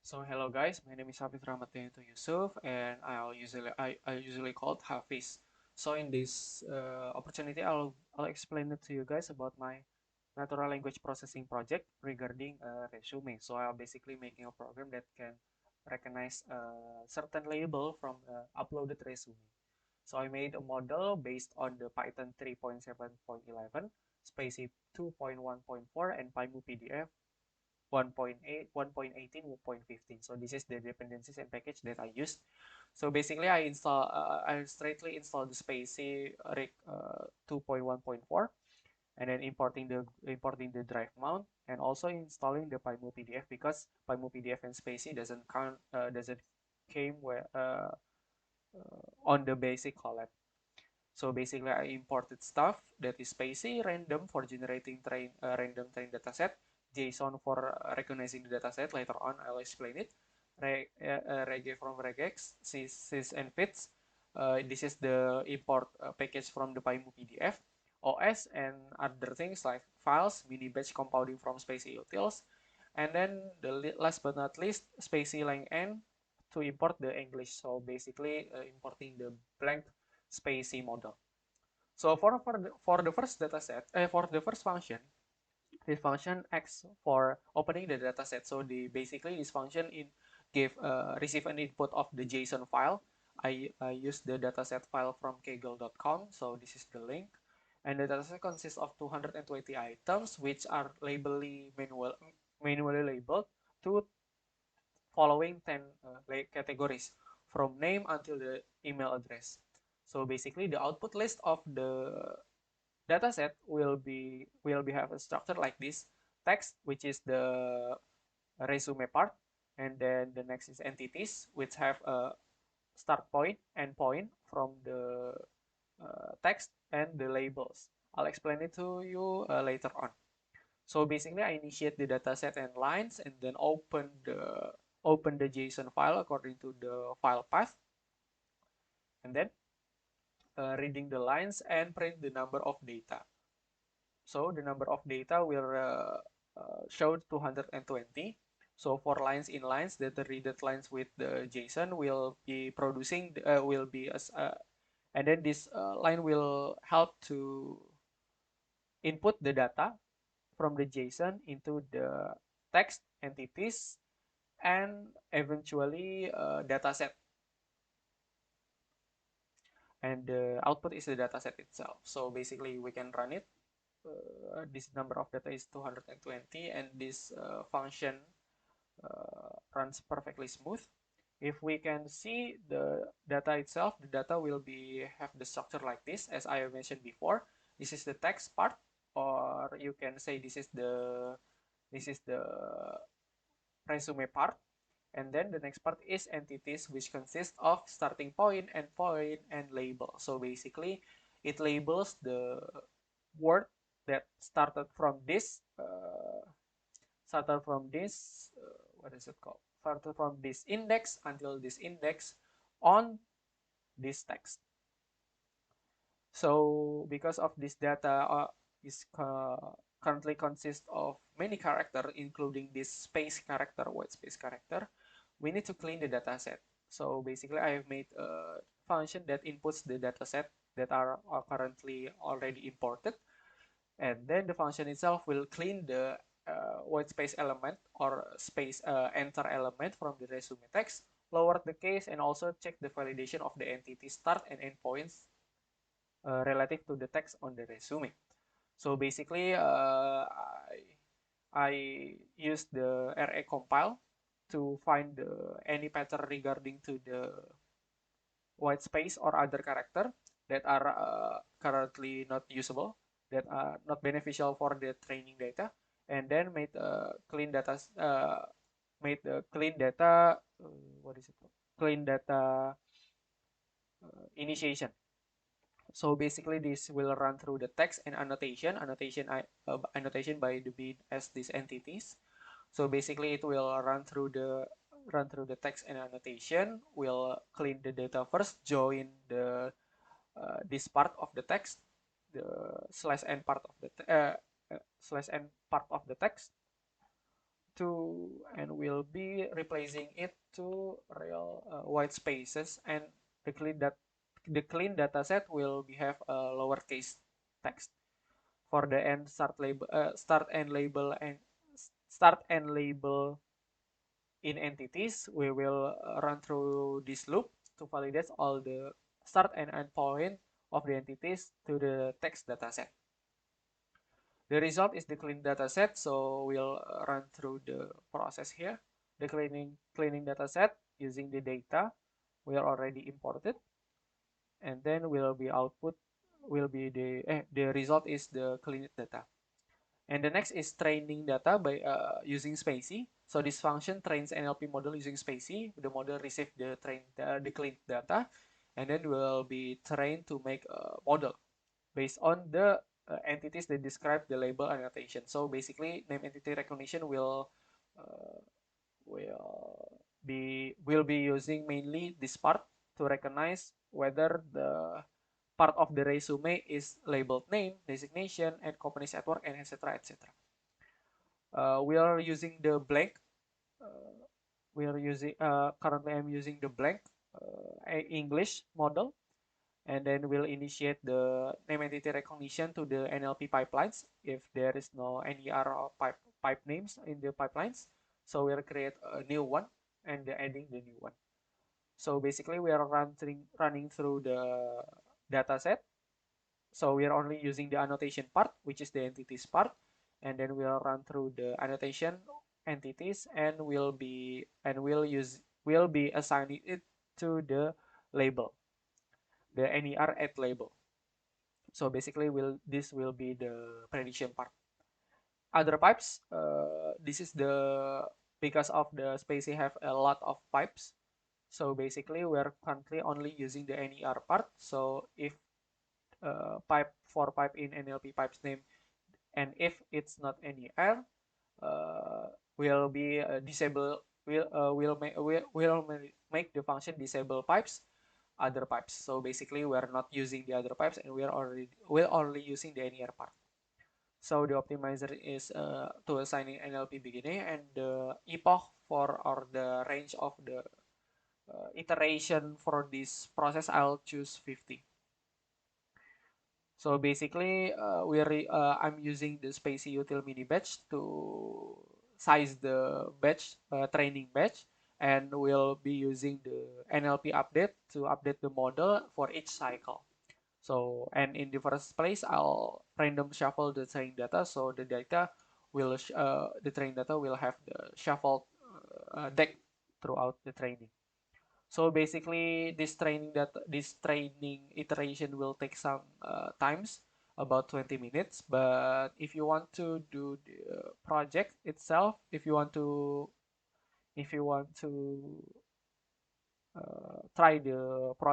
So hello guys, my name is Hafiz Rahmatianto Yusuf, and I usually called Hafiz. So in this opportunity, I'll explain it to you guys about my natural language processing project regarding resume. So I'm basically making a program that can recognize a certain label from uploaded resume. So I made a model based on the Python 3.7.11, SPACY 2.1.4, and PyMu PDF 1.8, 1.18, 1.15. So this is the dependencies and package that I use. So basically, I straightly install the Spacey 2.1.4, and then importing the drive mount, and also installing the PyMu PDF because PyMu PDF and Spacey doesn't came on the basic collab. So basically, I imported stuff that is Spacey, random for generating random train dataset, JSON for recognizing the dataset. Later on, I'll explain it. Rege from regex, sys and fits. This is the import package from the PyMu PDF, OS, and other things like files, mini batch compounding from Spacey utils, and then the last but not least, Spacey lang n to import the English. So basically, importing the blank Spacey model. So for the first dataset, for the first function, this function acts for opening the dataset. So basically this function receive an input of the JSON file. I use the dataset file from kaggle.com. So this is the link, and the dataset consists of 220 items, which are manually labeled to following 10 categories from name until the email address. So basically, the output list of the dataset will be have a structure like this: text, which is the resume part, and then the next is entities, which have a start point, end point from the text, and the labels. I'll explain it to you later on. So basically, I initiate the dataset and lines, and then open the JSON file according to the file path, and then reading the lines and print the number of data. So the number of data will show 220. So for lines in lines, that the readed lines with the JSON will be producing will be as and then this line will help to input the data from the JSON into the text entities and eventually dataset, and the output is the dataset itself. So basically we can run it. This number of data is 220, and this function runs perfectly smooth. If we can see the data itself, the data will be have the structure like this, as I mentioned before. This is the text part, or you can say this is the resume part, and then the next part is entities, which consists of starting point, end point, and label. So basically, it labels the word that started from this what is it called? Started from this index until this index on this text. So because of this data is currently consists of many character, including this space character, white space character, we need to clean the data set. So basically, I have made a function that inputs the data set that are currently already imported, and then the function itself will clean the white space element or space enter element from the resume text, lower the case, and also check the validation of the entity start and endpoints relative to the text on the resume. So basically, I use the RA compile to find any pattern regarding to the white space or other character that are currently not usable, that are not beneficial for the training data, and then made the clean data what is it called? Clean data initiation. So basically, this will run through the text and annotation by the bin as these entities. So basically, it will run through the text and annotation. Will clean the data first, join the this part of the text, the slash n part of the text, will be replacing it to real white spaces, and the clean data set will be have a lowercase text for the end start and label in entities. We will run through this loop to validate all the start and end point of the entities to the text dataset. The result is the clean dataset, so we'll run through the process here. The cleaning dataset using the data we are already imported, and then the result is the cleaned data. And the next is training data by using spaCy. So this function trains NLP model using spaCy. The model receives the cleaned data, and then will be trained to make a model based on the entities that describe the label annotation. So basically, name entity recognition uh, will be using mainly this part to recognize whether the part of the resume is labeled name, designation, and companies at work, and etc. etc. We are using the blank. Uh, we are using currently I'm using the blank English model, and then we'll initiate the name entity recognition to the NLP pipelines if there is no NER or pipe names in the pipelines. So we'll create a new one and adding the new one. So basically we are running through the data set. So we are only using the annotation part, which is the entities part, and then we'll run through the annotation entities, and we'll be assigning it to the label, the NER at label. So basically this will be the prediction part. Other pipes, this is because of the spaCy have a lot of pipes. So basically we're currently only using the NER part. So if pipe in NLP pipes name, and if it's not NER, will be disable will make the function disable pipes other pipes. So basically we're not using the other pipes, and we're only using the NER part. So the optimizer is to assigning NLP beginning, and the epoch or the range of the iteration for this process I'll choose 50. So basically I'm using the spaCy util mini batch to size the batch training batch, and we'll be using the NLP update to update the model for each cycle. So, and in the first place, I'll random shuffle the training data. So the training data will have the shuffled deck throughout the training. So basically, this training iteration will take some times, about 20 minutes. But if you want to do the project itself, if you want to try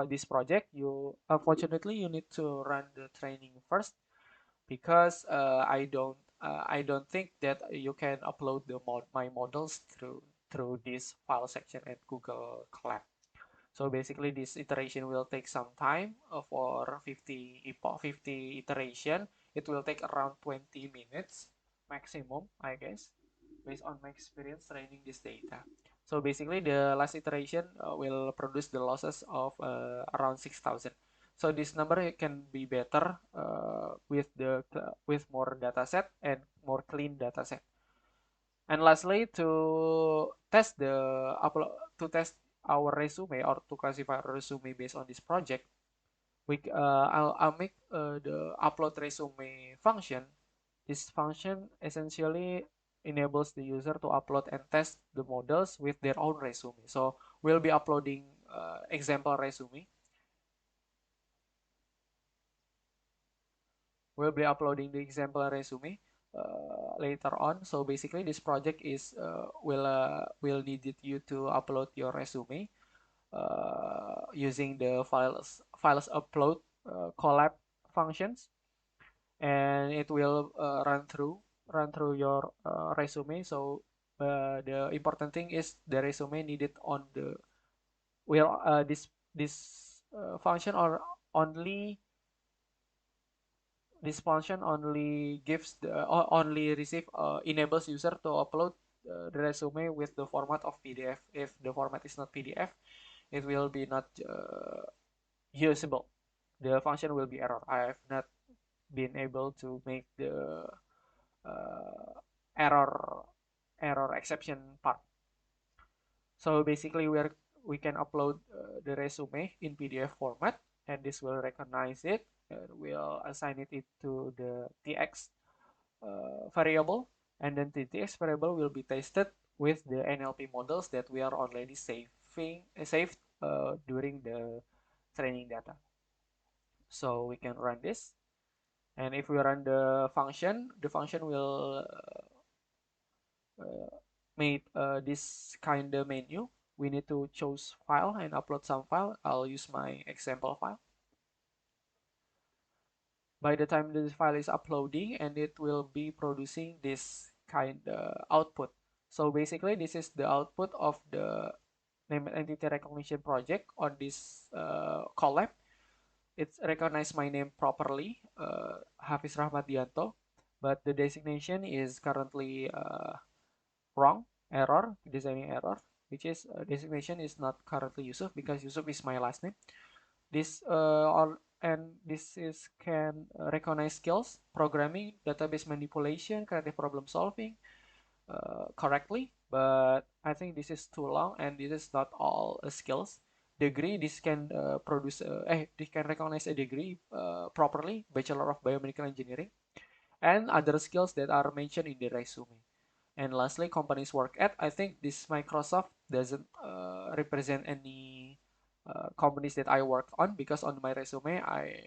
this project, you unfortunately you need to run the training first, because I don't think that you can upload my models through this file section at Google Colab. So basically this iteration will take some time for 50 iteration. It will take around 20 minutes maximum, I guess, based on my experience training this data. So basically the last iteration will produce the losses of around 6,000. So this number can be better with more dataset and more clean dataset. And lastly, to test our resume, or to classify our resume based on this project, I'll make the upload resume function. This function essentially enables the user to upload and test the models with their own resume. So we'll be uploading example resume. We'll be uploading the example resume later on. So basically, this project will need you to upload your resume using the files upload Colab functions, and it will run through your resume. So the important thing is the resume needed on the will this function or only this function only gives the only receive enables user to upload the resume with the format of PDF. If the format is not PDF, it will be not usable. The function will be error. I have not been able to make the uh, error exception part. So basically, we can upload the resume in PDF format, and this will recognize it. We'll assign it to the TX variable, and then the TX variable will be tested with the NLP models that we are already saved during the training data. So we can run this, and if we run the function will made this kind of menu. We need to choose file and upload some file. I'll use my example file. By the time this file is uploading, and it will be producing this kind of output. So basically, this is the output of the name entity recognition project on this Colab. It's recognized my name properly, Hafiz Rahmadianto, but the designation is currently wrong, error, designing error, which is designation is not currently Yusuf because Yusuf is my last name. This and this is can recognize skills, programming, database manipulation, creative problem solving correctly, but I think this is too long and this is not all skills. Degree, this can this can recognize a degree properly, Bachelor of Biomedical Engineering, and other skills that are mentioned in the resume. And lastly, companies work at. I think this Microsoft doesn't represent any companies that I worked on because on my resume I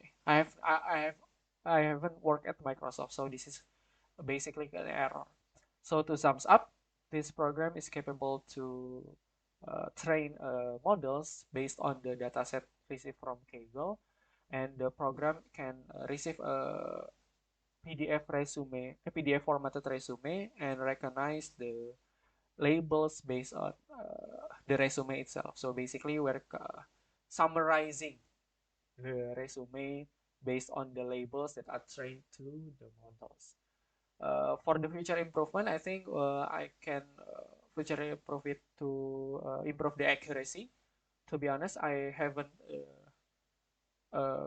haven't worked at Microsoft, so this is basically an error. So to sums up, this program is capable to train models based on the dataset received from Kaggle, and the program can receive a PDF formatted resume, and recognize the labels based on the resume itself. So basically, we're summarizing the resume based on the labels that are trained to the models. For the future improvement, I think I can future improve it to improve the accuracy. To be honest, I haven't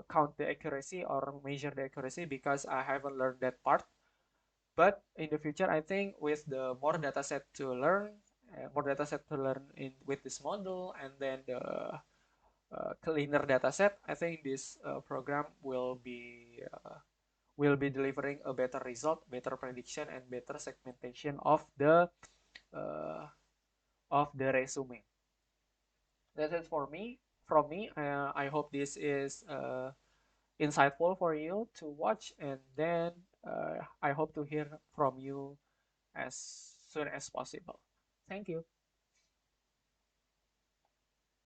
count the accuracy or measure the accuracy because I haven't learned that part. But in the future, I think with the more data set to learn, in with this model, and then the cleaner data set, I think this program will be delivering a better result, better prediction, and better segmentation uh, of the resume. That's it for me. From me, I hope this is insightful for you to watch, and then I hope to hear from you as soon as possible. Thank you.